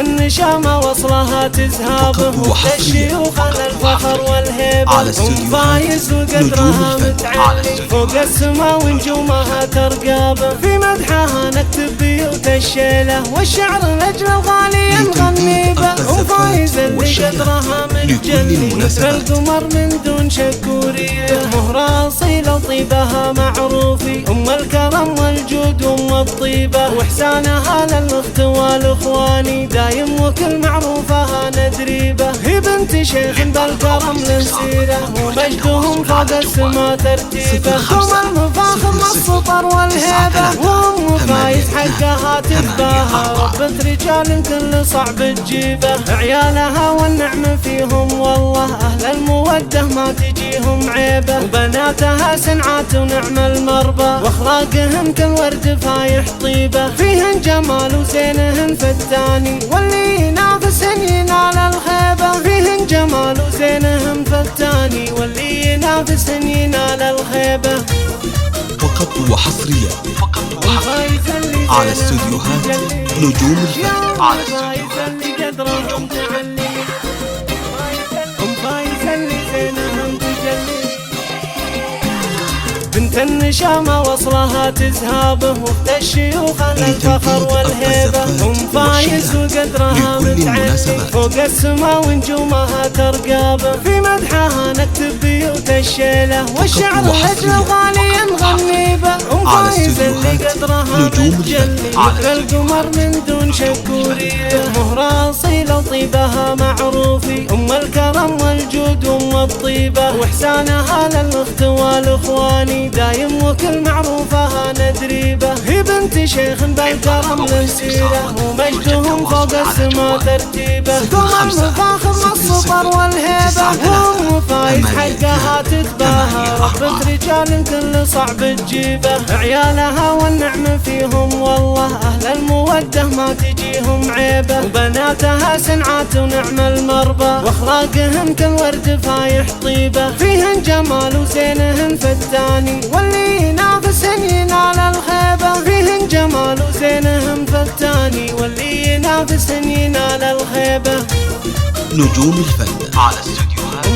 النشامة وصلها تزهابه الشيوخ على الفخر والهيبة أم فايز وقدرها متعلي فوق السما ونجومها ترقابه في مدحها نكتب بيوت الشيلة والشعر لأجل الغالي نغني به أم فايز اللي قدرها متجلي مثل القمر من دون شكورية مهرة أصيلة وطيبها معروفي أم الكرم والجود أم الطيبة واحسانها للأخت والإخواني دايم وكل معروفها ندريبه هي بنت شيخ بالكرم للسيرة ومجدهم فوق السما ترتيبه هم المفاخر والسطر والهيبة وأم فايز حقها تتباهى ربة رجال كل صعب تجيبه عيالها والنعم فيهم والله أهل المودة ما تجيهم عيبة وبناتها سنعات ونعم المربى واخلاقهن كالورد فايح طيبة فيهن جمال وزينهن فتاني واللي ينافسهن ينال الخيبة فيهن جمال وزينهن فتاني واللي ينافسهن ينال الخيبة فقط وحصريا على استوديوهات نجوم الفن على استوديوهات نجوم الفن بنت النشامة وصلها تزهابه وقت الشيوخ على الفخر والهيبة أم فايز وقدرها متعلي فوق السما ونجومها ترقابه في مدحها نكتب بيوت الشيلة والشعر لأجل الغالي نغني به أم فايز اللي قدرها متجلي مثل القمر من دون شكورية مهرة أصيلة وطيبها معروفي أم الكرم والجود أم الطيبة واحسانها للأخت والإخواني دايم وكل معروفها ندريبه هي بنت شيخ بالكرم للسيرة ومجدهم فوق السما ترتيبه هم المفاخر والسطر والهيبة وأم فايز حقها تتباهى ربة رجال كل صعب تجيبه عيالها والنعم فيهم والله أهل المودة ما تجيهم عيبة وبناتها سنعات ونعم المربى واخلاقهن كالورد فايح طيبة فيهن جمال وزينهن فتاني واللي ينافسهن ينال الخيبة فيهن جمال وزينهن فتاني واللي ينافسهن ينال الخيبة نجوم الفن على استوديوهات